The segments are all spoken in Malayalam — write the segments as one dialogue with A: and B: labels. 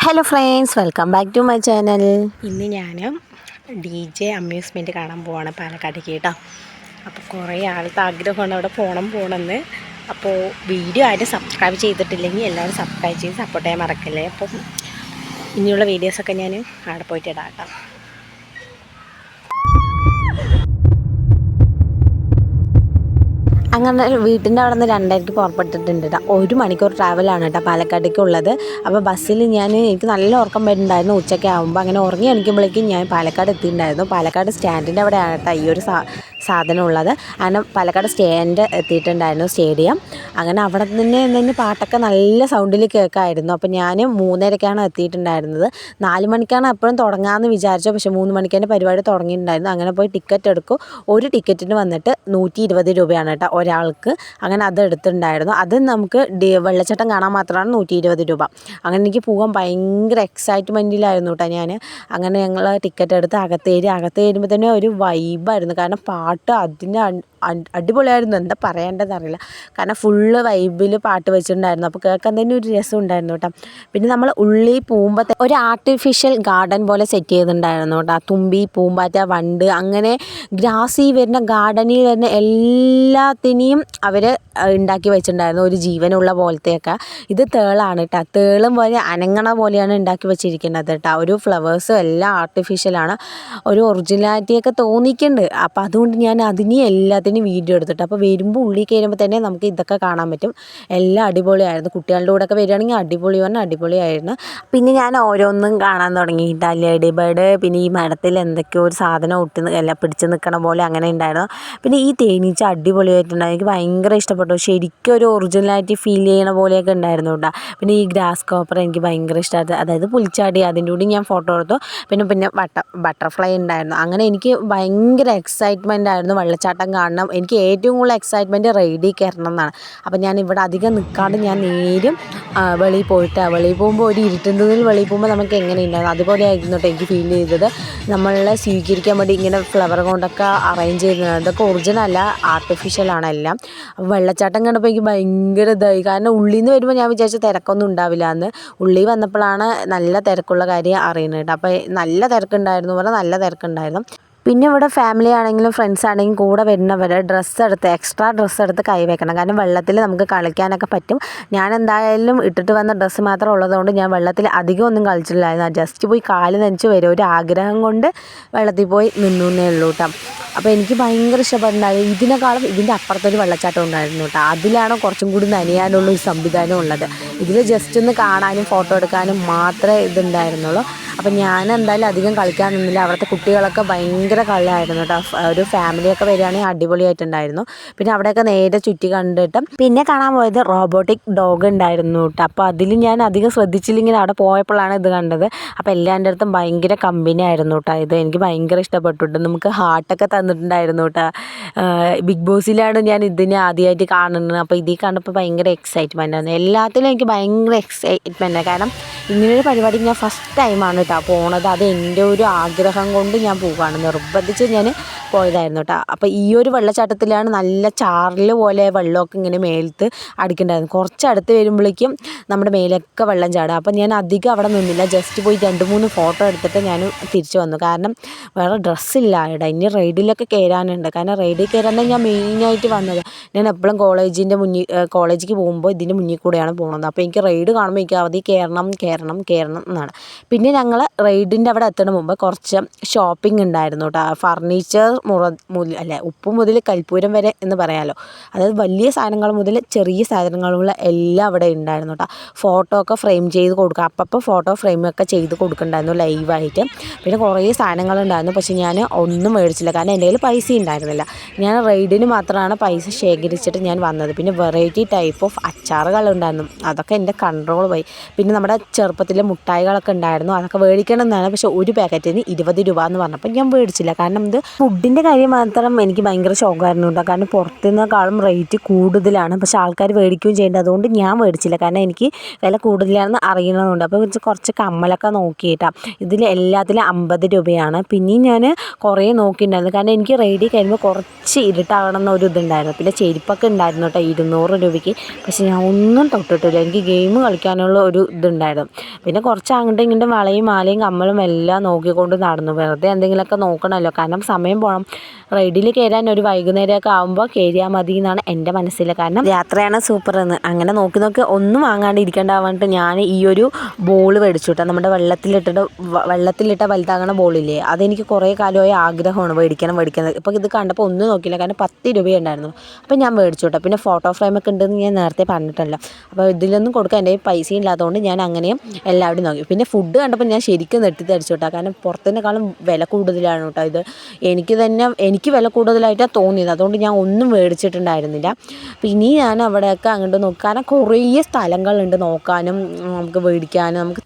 A: Hello friends, welcome back to my channel.
B: ഇന്ന് ഞാൻ DJ അമ്യൂസ്മെൻറ്റ് കാണാൻ പോവാണ് പാലക്കാട്ടേക്ക് കേട്ടോ. അപ്പോൾ കുറേ ആൾക്ക് ആഗ്രഹമാണ് അവിടെ പോകണമെന്ന്. അപ്പോൾ വീഡിയോ ആരും സബ്സ്ക്രൈബ് ചെയ്തിട്ടില്ലെങ്കിൽ എല്ലാവരും സബ്സ്ക്രൈബ് ചെയ്ത് സപ്പോർട്ട് ചെയ്യാൻ മറക്കല്ലേ. അപ്പം ഇനിയുള്ള വീഡിയോസൊക്കെ ഞാൻ അവിടെ പോയിട്ട് ഇടാം കേട്ടോ.
A: അങ്ങനെ വീട്ടിൻ്റെ അവിടെ നിന്ന് 2:30 പുറപ്പെട്ടിട്ടുണ്ട് കേട്ടോ. 1 മണിക്കൂർ ട്രാവലാണ് കേട്ടോ പാലക്കാട്ടേക്ക് ഉള്ളത്. അപ്പോൾ ബസ്സിൽ എനിക്ക് നല്ല ഉറക്കം വരുന്നുണ്ടായിരുന്നു. ഉച്ചയ്ക്ക് ആകുമ്പോൾ അങ്ങനെ ഉറങ്ങി എണിക്കുമ്പോഴേക്കും ഞാൻ പാലക്കാട് എത്തിയിട്ടുണ്ടായിരുന്നു. പാലക്കാട് സ്റ്റാൻഡിൻ്റെ അവിടെയാണ് കേട്ടോ ഈ ഒരു സാധനം ഉള്ളത്. അങ്ങനെ പാലക്കാട് സ്റ്റാൻഡ് എത്തിയിട്ടുണ്ടായിരുന്നു, സ്റ്റേഡിയം. അങ്ങനെ അവിടെ നിന്ന് പാട്ടൊക്കെ നല്ല സൗണ്ടിൽ കേൾക്കാമായിരുന്നു. അപ്പോൾ ഞാൻ 3:30-ക്കാണ് എത്തിയിട്ടുണ്ടായിരുന്നത്. 4 മണിക്കാണ് എപ്പോഴും തുടങ്ങാമെന്ന് വിചാരിച്ചു. പക്ഷേ 3 മണിക്ക് തന്നെ പരിപാടി തുടങ്ങിയിട്ടുണ്ടായിരുന്നു. അങ്ങനെ പോയി ടിക്കറ്റ് എടുക്കും. ഒരു ടിക്കറ്റിന് വന്നിട്ട് 120 രൂപയാണ് കേട്ടോ ഒരാൾക്ക്. അങ്ങനെ അത് എടുത്തിട്ടുണ്ടായിരുന്നു. അത് നമുക്ക് വെള്ളച്ചാട്ടം കാണാൻ മാത്രമാണ് 120 രൂപ. അങ്ങനെ എനിക്ക് പോകാൻ ഭയങ്കര എക്സൈറ്റ്മെൻറ്റിലായിരുന്നു കേട്ടോ ഞാൻ. അങ്ങനെ ഞങ്ങൾ ടിക്കറ്റ് എടുത്ത് അകത്ത് കയറുമ്പോൾ തന്നെ ഒരു വൈബായിരുന്നു. കാരണം പാട്ട് അടിപൊളിയായിരുന്നു. എന്താ പറയേണ്ടതെന്നറിയില്ല. കാരണം ഫുള്ള് വൈബിൽ പാട്ട് വെച്ചിട്ടുണ്ടായിരുന്നു. അപ്പോൾ കേൾക്കാൻ തന്നെ ഒരു രസം ഉണ്ടായിരുന്നു കേട്ടോ. പിന്നെ നമ്മൾ ഉള്ളിൽ പോകുമ്പോൾ ഒരു ആർട്ടിഫിഷ്യൽ ഗാർഡൻ പോലെ സെറ്റ് ചെയ്തിട്ടുണ്ടായിരുന്നു കേട്ടോ. തുമ്പി, പൂമ്പാറ്റ, വണ്ട്, അങ്ങനെ ഗ്രാസിൽ വരുന്ന ഗാർഡനിൽ വരുന്ന എല്ലാത്തിനെയും അവർ ഉണ്ടാക്കി വെച്ചിട്ടുണ്ടായിരുന്നു, ഒരു ജീവനുള്ള പോലത്തെയൊക്കെ. ഇത് തേളാണ് കേട്ടോ. തേളും പോലെ അനങ്ങണ പോലെയാണ് ഉണ്ടാക്കി വെച്ചിരിക്കുന്നത് കേട്ടോ. ഒരു ഫ്ലവേഴ്സും എല്ലാം ആർട്ടിഫിഷ്യലാണ്. ഒരു ഒറിജിനാലിറ്റിയൊക്കെ തോന്നിക്കുന്നുണ്ട്. അപ്പോൾ അതുകൊണ്ട് ഞാൻ എല്ലാത്തിനും വീഡിയോ എടുത്തിട്ട്, അപ്പോൾ വരുമ്പോൾ ഉള്ളിൽ കയറുമ്പോൾ തന്നെ നമുക്ക് ഇതൊക്കെ കാണാൻ പറ്റും. എല്ലാം അടിപൊളിയായിരുന്നു. കുട്ടികളുടെ കൂടെ ഒക്കെ വരികയാണെങ്കിൽ അടിപൊളിയായിരുന്നു. പിന്നെ ഞാൻ ഓരോന്നും കാണാൻ തുടങ്ങിയിട്ടാ. ലേഡി ബേർഡ്, പിന്നെ ഈ മരത്തിൽ എന്തൊക്കെയോ ഒരു സാധനം പിടിച്ച് നിൽക്കണ പോലെ അങ്ങനെ ഉണ്ടായിരുന്നു. പിന്നെ ഈ തേനീച്ച അടിപൊളിയായിട്ടുണ്ട്. എനിക്ക് ഭയങ്കര ഇഷ്ടപ്പെട്ടു. ശരിക്കും ഒരു ഒറിജിനാലിറ്റി ഫീൽ ചെയ്യണ പോലെയൊക്കെ ഉണ്ടായിരുന്നു കേട്ടോ. പിന്നെ ഈ ഗ്രാസ് കോപ്പർ എനിക്ക് ഭയങ്കര ഇഷ്ടമായിരുന്നു. അതായത് പുൽച്ചാടി, അതിൻ്റെ കൂടി ഞാൻ ഫോട്ടോ എടുത്തു. പിന്നെ ബട്ടർഫ്ലൈ ഉണ്ടായിരുന്നു. അങ്ങനെ എനിക്ക് ഭയങ്കര എക്സൈറ്റ്മെൻ്റ് ആയിരുന്നു വെള്ളച്ചാട്ടം കാണണം. എനിക്ക് ഏറ്റവും കൂടുതൽ എക്സൈറ്റ്മെൻറ്റ് റൈഡിൽ കയറണം എന്നാണ്. അപ്പോൾ ഞാൻ ഇവിടെ അധികം നിൽക്കാണ്ട് ഞാൻ നേരും വെളിയിൽ പോകുമ്പോൾ ഒരു ഇരുട്ടുന്നതിൽ വെളിയിൽ പോകുമ്പോൾ നമുക്ക് എങ്ങനെ ഉണ്ടായിരുന്നു അതുപോലെ ആയിരുന്നു കേട്ടോ എനിക്ക് ഫീൽ ചെയ്തത്. നമ്മളെ സ്വീകരിക്കാൻ വേണ്ടി ഇങ്ങനെ ഫ്ലവർ കൊണ്ടൊക്കെ അറേഞ്ച് ചെയ്യുന്നത്, അതൊക്കെ ഒറിജിനല്ല, ആർട്ടിഫിഷ്യലാണ് എല്ലാം. അപ്പോൾ വെള്ളച്ചാട്ടം കണ്ടപ്പോൾ എനിക്ക് ഭയങ്കര ഇതായി. കാരണം ഉള്ളിൽ നിന്ന് വരുമ്പോൾ ഞാൻ വിചാരിച്ച തിരക്കൊന്നും ഉണ്ടാവില്ല എന്ന്. ഉള്ളിൽ വന്നപ്പോഴാണ് നല്ല തിരക്കുള്ള കാര്യം അറിയുന്നത് കേട്ടോ. അപ്പോൾ നല്ല തിരക്കുണ്ടായിരുന്നു. പിന്നെ ഇവിടെ ഫാമിലി ആണെങ്കിലും ഫ്രണ്ട്സ് ആണെങ്കിലും കൂടെ വരുന്നവർ എക്സ്ട്രാ ഡ്രസ്സ് എടുത്ത് കൈ വെക്കണം. കാരണം വെള്ളത്തിൽ നമുക്ക് കളിക്കാനൊക്കെ പറ്റും. ഞാൻ എന്തായാലും ഇട്ടിട്ട് വന്ന ഡ്രസ്സ് മാത്രം ഉള്ളതുകൊണ്ട് ഞാൻ വെള്ളത്തിൽ അധികം ഒന്നും കളിച്ചിട്ടില്ലായിരുന്നു. ജസ്റ്റ് പോയി കാല് നനച്ച് വരും, ഒരു ആഗ്രഹം കൊണ്ട് വെള്ളത്തിൽ പോയി നിന്നേ ഉള്ളൂ കേട്ടോ. അപ്പോൾ എനിക്ക് ഭയങ്കര ഇഷ്ടപ്പെട്ടുണ്ടായിരുന്നു. ഇതിനേക്കാളും ഇതിൻ്റെ അപ്പുറത്തൊരു വെള്ളച്ചാട്ടം ഉണ്ടായിരുന്നു കേട്ടോ. അതിലാണ് കുറച്ചും കൂടി നനയാനുള്ള ഒരു സംവിധാനം ഉള്ളത്. ഇതിൽ ജസ്റ്റ് ഒന്ന് കാണാനും ഫോട്ടോ എടുക്കാനും മാത്രമേ ഇതുണ്ടായിരുന്നുള്ളൂ. അപ്പം ഞാൻ എന്തായാലും അധികം കളിക്കാൻ നിന്നില്ല. അവിടുത്തെ കുട്ടികളൊക്കെ ഭയങ്കര കളിയായിരുന്നു കേട്ടോ. ഒരു ഫാമിലിയൊക്കെ വരികയാണെങ്കിൽ അടിപൊളിയായിട്ടുണ്ടായിരുന്നു. പിന്നെ അവിടെയൊക്കെ നേരെ ചുറ്റി കണ്ടിട്ട് പിന്നെ കാണാൻ പോയത് റോബോട്ടിക് ഡോഗ് ഉണ്ടായിരുന്നു കേട്ടോ. അപ്പോൾ അതിൽ ഞാൻ അധികം ശ്രദ്ധിച്ചില്ലെങ്കിൽ അവിടെ പോയപ്പോഴാണ് ഇത് കണ്ടത്. അപ്പോൾ എല്ലാവരുടെ അടുത്തും ഭയങ്കര കമ്പനി ആയിരുന്നു കേട്ടോ. ഇത് എനിക്ക് ഭയങ്കര ഇഷ്ടപ്പെട്ടു. നമുക്ക് ഹാർട്ടൊക്കെ തന്നിട്ടുണ്ടായിരുന്നു കേട്ടോ. ബിഗ് ബോസിലാണ് ഞാൻ ഇതിനെ ആദ്യമായിട്ട് കാണുന്നത്. അപ്പോൾ ഇതിൽ കണ്ടപ്പോൾ ഭയങ്കര എക്സൈറ്റ്മെൻ്റ് ആയിരുന്നു. എല്ലാത്തിലും എനിക്ക് ഭയങ്കര എക്സൈറ്റ്മെൻറ്റാണ്. കാരണം ഇങ്ങനൊരു പരിപാടി ഞാൻ ഫസ്റ്റ് ടൈമാണ് കേട്ടോ പോണത്. അത് എൻ്റെ ഒരു ആഗ്രഹം കൊണ്ട് ഞാൻ പോവുകയാണ്, നിർബന്ധിച്ച് ഞാൻ പോയതായിരുന്നു കേട്ടോ. അപ്പോൾ ഈ ഒരു വെള്ളച്ചാട്ടത്തിലാണ് നല്ല ചാറൽ പോലെ വെള്ളമൊക്കെ ഇങ്ങനെ മേലത്ത് അടിക്കണ്ടായിരുന്നു. കുറച്ചടുത്ത് വരുമ്പോഴേക്കും നമ്മുടെ മേലൊക്കെ വെള്ളം ചാടുക. അപ്പോൾ ഞാൻ അധികം അവിടെ നിന്നില്ല, ജസ്റ്റ് പോയി 2-3 ഫോട്ടോ എടുത്തിട്ട് ഞാൻ തിരിച്ചു വന്നു. കാരണം വേറെ ഡ്രസ്സില്ല ഇവിടെ. ഇനി റൈഡിലൊക്കെ കയറാനുണ്ട്. കാരണം റൈഡിൽ കയറാനാണ് ഞാൻ മെയിനായിട്ട് വന്നത്. ഞാൻ എപ്പോഴും കോളേജിലേക്ക് പോകുമ്പോൾ ഇതിൻ്റെ മുന്നിൽ കൂടെയാണ് പോകുന്നത്. അപ്പോൾ എനിക്ക് റൈഡ് കാണുമ്പോൾ എനിക്ക് അതിൽ കയറണം എന്നാണ്. പിന്നെ ഞങ്ങൾ റൈഡിൻ്റെ അവിടെ എത്തണ മുമ്പ് കുറച്ച് ഷോപ്പിംഗ് ഉണ്ടായിരുന്നു കേട്ടോ. ഫർണിച്ചർ ഉപ്പ് മുതൽ കൽപ്പൂരം വരെ എന്ന് പറയാമല്ലോ. അതായത് വലിയ സാധനങ്ങൾ മുതൽ ചെറിയ സാധനങ്ങളുള്ള എല്ലാം അവിടെ ഉണ്ടായിരുന്നു കേട്ടോ. ഫോട്ടോ ഒക്കെ ഫ്രെയിം ചെയ്ത് കൊടുക്കുക, അപ്പോൾ ഫോട്ടോ ഫ്രെയിമൊക്കെ ചെയ്ത് കൊടുക്കുന്നുണ്ടായിരുന്നു ലൈവായിട്ട്. പിന്നെ കുറേ സാധനങ്ങളുണ്ടായിരുന്നു. പക്ഷേ ഞാൻ ഒന്നും മേടിച്ചില്ല, കാരണം എൻ്റെ കയ്യിൽ പൈസ ഉണ്ടായിരുന്നില്ല. ഞാൻ റൈഡിന് മാത്രമാണ് പൈസ ശേഖരിച്ചിട്ട് ഞാൻ വന്നത്. പിന്നെ വെറൈറ്റി ടൈപ്പ് ഓഫ് അച്ചാറുകളുണ്ടായിരുന്നു, അതൊക്കെ എൻ്റെ കൺട്രോൾ പോയി. പിന്നെ നമ്മുടെ ചെറുപ്പത്തിലെ മുട്ടായികളൊക്കെ ഉണ്ടായിരുന്നു, അതൊക്കെ മേടിക്കണം എന്നാണ്. പക്ഷേ ഒരു പാക്കറ്റിന് 20 രൂപ എന്ന് പറഞ്ഞപ്പോൾ ഞാൻ മേടിച്ചില്ല. കാരണം ഇത് ഫുഡിൻ്റെ കാര്യം മാത്രം എനിക്ക് ഭയങ്കര ഷോക്കായിരുന്നു കേട്ടോ. കാരണം പുറത്തുനിന്നേക്കാളും റേറ്റ് കൂടുതലാണ്, പക്ഷേ ആൾക്കാർ മേടിക്കുകയും ചെയ്യേണ്ടത്. അതുകൊണ്ട് ഞാൻ മേടിച്ചില്ല, കാരണം എനിക്ക് വില കൂടുതലാണെന്ന് അറിയണതുകൊണ്ട്. അപ്പോൾ കുറച്ച് കമ്മലൊക്കെ നോക്കിയിട്ടാണ്. ഇതിൽ എല്ലാത്തിലും 50 രൂപയാണ്. പിന്നെയും ഞാൻ കുറേ നോക്കിയിട്ടുണ്ടായിരുന്നു, കാരണം കാരണം എനിക്ക് റൈഡിൽ കയറുമ്പോൾ കുറച്ച് ഇരുട്ടാകണം എന്നൊരു ഇതുണ്ടായിരുന്നു. പിന്നെ ചെരുപ്പൊക്കെ ഉണ്ടായിരുന്നു കേട്ടോ 200 രൂപയ്ക്ക്. പക്ഷെ ഞാൻ ഒന്നും തൊട്ടിട്ടില്ല. എനിക്ക് ഗെയിം കളിക്കാനുള്ള ഒരു ഇതുണ്ടായിരുന്നു. പിന്നെ കുറച്ച് അങ്ങോട്ടും ഇങ്ങോട്ടും വളയും മാലയും കമ്മലും എല്ലാം നോക്കിക്കൊണ്ട് നടന്നു. വെറുതെ എന്തെങ്കിലുമൊക്കെ നോക്കണമല്ലോ, കാരണം സമയം പോകണം. റൈഡിൽ കയറാൻ ഒരു വൈകുന്നേരമൊക്കെ ആകുമ്പോൾ കയറിയാൽ മതി എന്നാണ് എൻ്റെ മനസ്സിൽ. കാരണം യാത്രയാണ് സൂപ്പർ എന്ന്. അങ്ങനെ നോക്കി നോക്കി ഒന്നും വാങ്ങാണ്ട് ഇരിക്കേണ്ടാവാണ്ട് ഞാൻ ഈ ഒരു ബോൾ മേടിച്ചു കേട്ടോ. നമ്മുടെ വെള്ളത്തിലിട്ട വലുതാകണ ബോളില്ലേ, അതെനിക്ക് കുറേ കാലമായി ആഗ്രഹമാണ് മേടിക്കുന്നത്. ഇപ്പോൾ ഇത് കണ്ടപ്പോൾ ഒന്നും നോക്കിയില്ല, കാരണം 10 രൂപയുണ്ടായിരുന്നു. അപ്പോൾ ഞാൻ മേടിച്ചു കേട്ടോ. പിന്നെ ഫോട്ടോ ഫ്രെയിമൊക്കെ ഉണ്ടെന്ന് ഞാൻ നേരത്തെ പറഞ്ഞിട്ടല്ലോ. അപ്പോൾ ഇതിലൊന്നും കൊടുക്കാൻ എൻ്റെ പൈസ ഇല്ലാത്തതുകൊണ്ട് ഞാൻ അങ്ങനെയും എല്ലാവരും നോക്കി. പിന്നെ ഫുഡ് കണ്ടപ്പോൾ ഞാൻ ശരിക്കും നെട്ടിത്തടിച്ചു കേട്ടോ. കാരണം പുറത്തിനേക്കാളും വില കൂടുതലാണ് കേട്ടോ ഇത്. എനിക്ക് വില കൂടുതലായിട്ടാണ് തോന്നിയത്. അതുകൊണ്ട് ഞാൻ ഒന്നും മേടിച്ചിട്ടുണ്ടായിരുന്നില്ല. പിന്നെ ഞാൻ അവിടെയൊക്കെ അങ്ങോട്ട് നോക്കി, കാരണം കുറേ സ്ഥലങ്ങളുണ്ട് നോക്കാനും നമുക്ക് മേടിക്കാനും. നമുക്ക്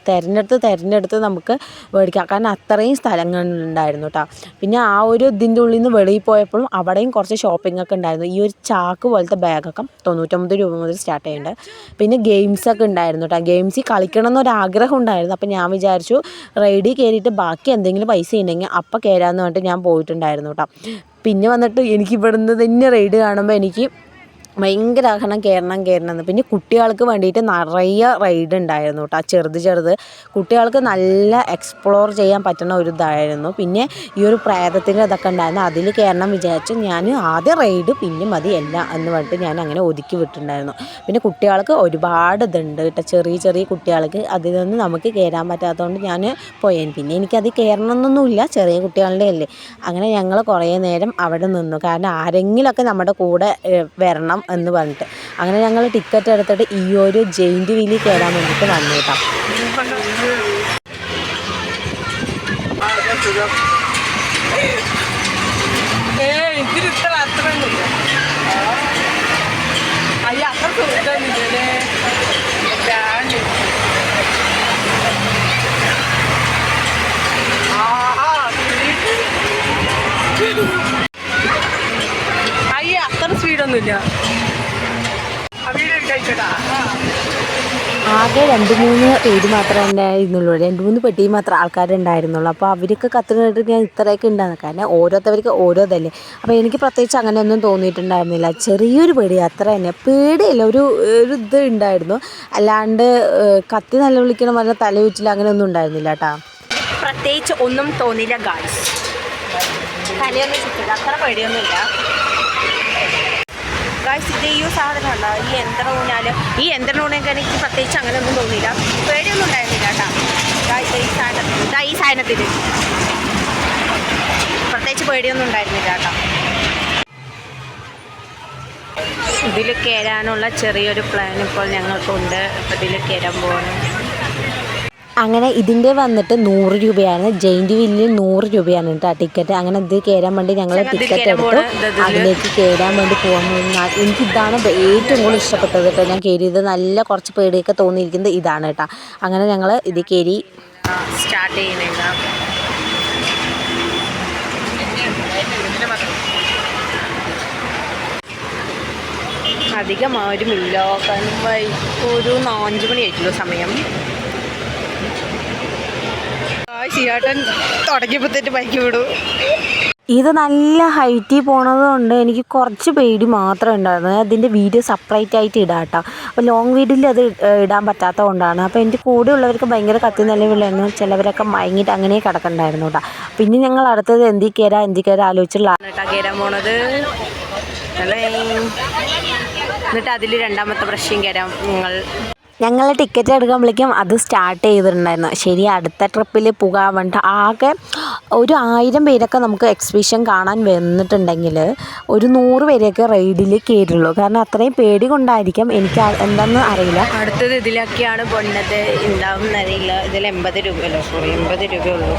A: തിരഞ്ഞെടുത്ത് നമുക്ക് മേടിക്കാം, കാരണം അത്രയും സ്ഥലങ്ങളുണ്ടായിരുന്നു കേട്ടോ. പിന്നെ ആ ഒരു ഇതിൻ്റെ ഉള്ളിൽ നിന്ന് വെളിയിൽ പോയപ്പോഴും അവിടെയും കുറച്ച് ഷോപ്പിംഗ് ഒക്കെ ഉണ്ടായിരുന്നു. ഈ ഒരു ചാക്ക് പോലത്തെ ബാഗൊക്കെ 99 രൂപ മുതൽ സ്റ്റാർട്ട് ചെയ്യുന്നുണ്ട്. പിന്നെ ഗെയിംസൊക്കെ ഉണ്ടായിരുന്നു കേട്ടോ. ഗെയിംസിൽ കളിക്കണം എന്നൊരാഗ്രഹം ഉണ്ടായിരുന്നു. അപ്പോൾ ഞാൻ വിചാരിച്ചു റൈഡിൽ കയറിയിട്ട് ബാക്കി എന്തെങ്കിലും പൈസ ഉണ്ടെങ്കിൽ അപ്പം കയറാമെന്ന് പറഞ്ഞിട്ട് ഞാൻ പോയിട്ടുണ്ടായിരുന്നു കേട്ടോ. പിന്നെ വന്നിട്ട് എനിക്ക് ഇവിടുന്ന് തന്നെ റൈഡ് കാണുമ്പോൾ എനിക്ക് ഭയങ്കര ആഗ്രഹം കയറണം. പിന്നെ കുട്ടികൾക്ക് വേണ്ടിയിട്ട് നിറയെ റൈഡ് ഉണ്ടായിരുന്നു കേട്ടോ. ചെറുത് കുട്ടികൾക്ക് നല്ല എക്സ്പ്ലോർ ചെയ്യാൻ പറ്റുന്ന ഒരു ഇതായിരുന്നു. പിന്നെ ഈ ഒരു പ്രേതത്തിൻ്റെ ഇതൊക്കെ ഉണ്ടായിരുന്നു, അതിൽ കയറണം വിചാരിച്ചു. ഞാൻ ആദ്യം റൈഡ് പിന്നെ മതി എല്ലാം എന്ന് പറഞ്ഞിട്ട് ഞാൻ അങ്ങനെ ഒതുക്കി വിട്ടിട്ടുണ്ടായിരുന്നു. പിന്നെ കുട്ടികൾക്ക് ഒരുപാട് ഇതുണ്ട് കേട്ടോ. ചെറിയ കുട്ടികൾക്ക് അതിലൊന്നും നമുക്ക് കയറാൻ പറ്റാത്തതുകൊണ്ട് ഞാൻ പോയേന്. പിന്നെ എനിക്കത് കയറണമെന്നൊന്നുമില്ല, ചെറിയ കുട്ടികളുടെ അല്ലേ. അങ്ങനെ ഞങ്ങൾ കുറേ നേരം അവിടെ നിന്നു, കാരണം ആരെങ്കിലുമൊക്കെ നമ്മുടെ കൂടെ വരണം എന്ന് പറഞ്ഞിട്ട്. അങ്ങനെ ഞങ്ങൾ ടിക്കറ്റ് എടുത്തിട്ട് ഈ ഒരു ജെയിൻറ്റ് വീലിൽ കയറാൻ വേണ്ടിയിട്ട് വന്നു കേട്ടോ.
B: അത്ര സ്പീഡൊന്നുമില്ല.
A: ആകെ 2-3 പേര് മാത്രമേ ഉണ്ടായിരുന്നുള്ളൂ, 2-3 പെട്ടി മാത്രം ആൾക്കാരുണ്ടായിരുന്നുള്ളൂ. അപ്പോൾ അവർക്ക് കത്തിനിട്ട് ഞാൻ ഇത്രയൊക്കെ ഉണ്ടാകുന്നു, കാരണം ഓരോരുത്തർക്ക് ഓരോ ഇതല്ലേ. അപ്പോൾ എനിക്ക് പ്രത്യേകിച്ച് അങ്ങനെയൊന്നും തോന്നിയിട്ടുണ്ടായിരുന്നില്ല. ചെറിയൊരു പേടി, അത്ര തന്നെ. പേടിയില്ല, ഒരു ഇത് ഉണ്ടായിരുന്നു. അല്ലാണ്ട് കത്തി നല്ല വിളിക്കണം പറഞ്ഞാൽ തല വെച്ചില്ല, അങ്ങനെയൊന്നും ഉണ്ടായിരുന്നില്ല കേട്ടോ.
B: പ്രത്യേകിച്ച് ഒന്നും തോന്നിയില്ല ഗായ്സ്. തലയൊന്നും ചുറ്റില്ല, അത്ര പേടിയൊന്നുമില്ല ഗായ്സ്. ഇത് ഈ സാധനമുണ്ടോ, ഈ യന്ത്രൂണൊക്കെ എനിക്ക് പ്രത്യേകിച്ച് അങ്ങനെയൊന്നും തോന്നിയില്ല, പേടിയൊന്നും ഉണ്ടായിരുന്നില്ല കേട്ടോ. ഈ സാധനത്തിൽ പ്രത്യേകിച്ച് പേടിയൊന്നും ഉണ്ടായിരുന്നില്ല കേട്ടോ. ഇതിൽ കയറാനുള്ള ചെറിയൊരു പ്ലാൻ ഇപ്പോൾ ഞങ്ങൾക്കുണ്ട്. അപ്പോൾ ഇതിൽ കയറാൻ പോകണം.
A: അങ്ങനെ ഇതിൻ്റെ വന്നിട്ട് 100 രൂപയാണ്. ജെയിൻറ്റ് വീലിൽ 100 രൂപയാണ് കേട്ടോ ടിക്കറ്റ്. അങ്ങനെ ഇത് കയറാൻ വേണ്ടി ഞങ്ങൾ ടിക്കറ്റ് എടുത്തു, അതിലേക്ക് കയറാൻ വേണ്ടി പോകാൻ. എനിക്കിതാണ് ഏറ്റവും കൂടുതൽ ഇഷ്ടപ്പെട്ടത് കേട്ടോ. ഞാൻ കയറിയത് നല്ല കുറച്ച് പേടിയൊക്കെ തോന്നിയിരിക്കുന്നത് ഇതാണ് കേട്ടോ. അങ്ങനെ ഞങ്ങൾ ഇത് കയറി
B: സ്റ്റാർട്ട് ചെയ്യുന്നില്ല. അധികം ആരുമില്ല, കാരണം ഒരു 5 മണി ആയിട്ടുള്ളൂ സമയം. ചേട്ടൻ തുടങ്ങിയപ്പോഴത്തേക്ക് ബൈക്ക് വിടും.
A: ഇത് നല്ല ഹൈറ്റിൽ പോണത് കൊണ്ട് എനിക്ക് കുറച്ച് പേടി മാത്രമേ ഉണ്ടായിരുന്നു. അതിൻ്റെ വീഡിയോ സെപ്പറേറ്റ് ആയിട്ട് ഇടാം കേട്ടോ. അപ്പോൾ ലോങ് വീഡിയോയിൽ അത് ഇടാൻ പറ്റാത്തത് കൊണ്ടാണ്. അപ്പോൾ എൻ്റെ കൂടെ ഉള്ളവർക്ക് ഭയങ്കര കത്തി നിലവിലായിരുന്നു, ചിലവരൊക്കെ മയങ്ങിയിട്ട് അങ്ങനെ കിടക്കണ്ടായിരുന്നു കേട്ടോ. പിന്നെ ഞങ്ങൾ അടുത്തത് എന്തി കയറാൻ ആലോചിച്ചുള്ള
B: കയറാൻ പോണത്. എന്നിട്ട് അതിൽ രണ്ടാമത്തെ പ്രാവശ്യം കയറാം
A: ഞങ്ങൾ ടിക്കറ്റ് എടുക്കുമ്പോഴേക്കും അത് സ്റ്റാർട്ട് ചെയ്തിട്ടുണ്ടായിരുന്നു. ശരി, അടുത്ത ട്രിപ്പിൽ പോകാൻ വേണ്ടിയിട്ട് ആകെ ഒരു 1000 പേരൊക്കെ നമുക്ക് എക്സിബിഷൻ കാണാൻ വന്നിട്ടുണ്ടെങ്കിൽ ഒരു 100 പേരെയൊക്കെ റൈഡിൽ കയറുള്ളൂ. കാരണം അത്രയും പേടി കൊണ്ടായിരിക്കും, എനിക്ക് എന്താണെന്ന് അറിയില്ല.
B: അടുത്തത് ഇതിലൊക്കെയാണ് പോണത്, എന്താവും അറിയില്ല. ഇതിൽ 80 രൂപയല്ലോ, 80 രൂപയുള്ളൂ.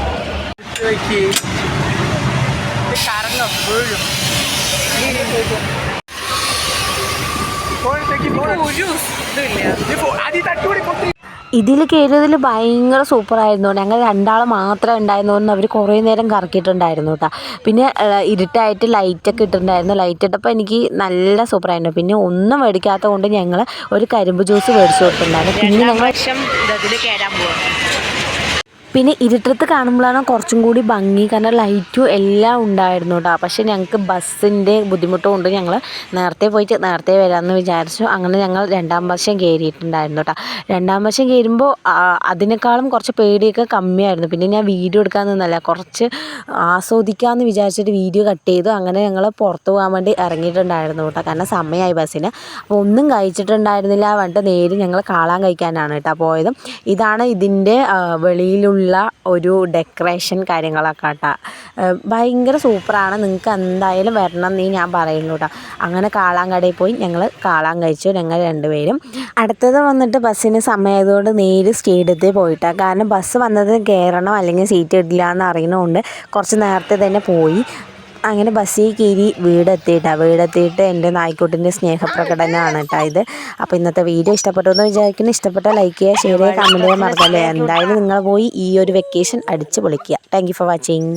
A: ഇതിൽ കയറിയതിൽ ഭയങ്കര സൂപ്പറായിരുന്നു. ഞങ്ങൾ 2 മാത്രമേ ഉണ്ടായിരുന്നുകൊണ്ട് അവർ കുറേ നേരം കറക്കിയിട്ടുണ്ടായിരുന്നു കേട്ടോ. പിന്നെ ഇരുട്ടായിട്ട് ലൈറ്റൊക്കെ ഇട്ടിട്ടുണ്ടായിരുന്നു. ലൈറ്റ് ഇട്ടപ്പോൾ എനിക്ക് നല്ല സൂപ്പറായിരുന്നു. പിന്നെ ഒന്നും മേടിക്കാത്തത് കൊണ്ട് ഞങ്ങൾ ഒരു കരിമ്പ് ജ്യൂസ് മേടിച്ചു കൊടുത്തിട്ടുണ്ടായിരുന്നു. പിന്നെ ഞങ്ങൾ
B: ഇതിൽ കയറാൻ പോവാം.
A: പിന്നെ ഇരുട്ടത്ത് കാണുമ്പോഴാണ് കുറച്ചും കൂടി ഭംഗി, കാരണം ലൈറ്റും എല്ലാം ഉണ്ടായിരുന്നു കേട്ടോ. പക്ഷേ ഞങ്ങൾക്ക് ബസ്സിൻ്റെ ബുദ്ധിമുട്ട് കൊണ്ട് ഞങ്ങൾ നേരത്തെ പോയിട്ട് നേരത്തെ വരാമെന്ന് വിചാരിച്ചു. അങ്ങനെ ഞങ്ങൾ 2ാം വർഷം കയറിയിട്ടുണ്ടായിരുന്നു കേട്ടോ. 2ാം വർഷം കയറുമ്പോൾ അതിനേക്കാളും കുറച്ച് പേടിയൊക്കെ കമ്മിയായിരുന്നു. പിന്നെ ഞാൻ വീഡിയോ എടുക്കാൻ നിന്നല്ല, കുറച്ച് ആസ്വദിക്കാമെന്ന് വിചാരിച്ചിട്ട് വീഡിയോ കട്ട് ചെയ്തു. അങ്ങനെ ഞങ്ങൾ പുറത്ത് പോകാൻ വേണ്ടി ഇറങ്ങിയിട്ടുണ്ടായിരുന്നു കേട്ടോ. കാരണം സമയമായി ബസ്സിന്. അപ്പോൾ ഒന്നും കഴിച്ചിട്ടുണ്ടായിരുന്നില്ല. പറഞ്ഞിട്ട് നേരെ ഞങ്ങൾ കാളാൻ കഴിക്കാനാണ് കേട്ടോ പോയത്. ഇതാണ് ഇതിൻ്റെ വെളിയിലുള്ള ഒരു ഡെക്കറേഷൻ കാര്യങ്ങളൊക്കെ കേട്ടോ. ഭയങ്കര സൂപ്പറാണ്. നിങ്ങൾക്ക് എന്തായാലും വരണം എന്നേ ഞാൻ പറയുള്ളൂ കേട്ടോ. അങ്ങനെ കാളാങ്കടയിൽ പോയി ഞങ്ങൾ കാളാൻ കഴിച്ചു, ഞങ്ങൾ 2 പേരും. അടുത്തത് വന്നിട്ട് ബസ്സിന് സമയമായതുകൊണ്ട് നേരെ സ്റ്റേഡിയത്തിൽ പോയിട്ടാണ്. കാരണം ബസ് വന്നത് കയറണം അല്ലെങ്കിൽ സീറ്റ് ഇടില്ല എന്ന് അറിയുന്നതുകൊണ്ട് കുറച്ച് നേരത്തെ തന്നെ പോയി. അങ്ങനെ ബസ്സിൽ കയറി വീടെത്തിയിട്ട് എൻ്റെ നായ്ക്കുട്ടിൻ്റെ സ്നേഹപ്രകടനമാണ് കേട്ടോ ഇത്. അപ്പോൾ ഇന്നത്തെ വീഡിയോ ഇഷ്ടപ്പെട്ടു എന്ന് വിചാരിക്കുന്നു. ഇഷ്ടപ്പെട്ടാൽ ലൈക്ക് ചെയ്യുക, ഷെയർ ചെയ്യുക, കമൻറ്റ് ചെയ്യാൻ മറക്കല്ലേ. എന്തായാലും നിങ്ങൾ പോയി ഈ ഒരു വെക്കേഷൻ അടിച്ച് പൊളിക്കുക. Thank you for watching.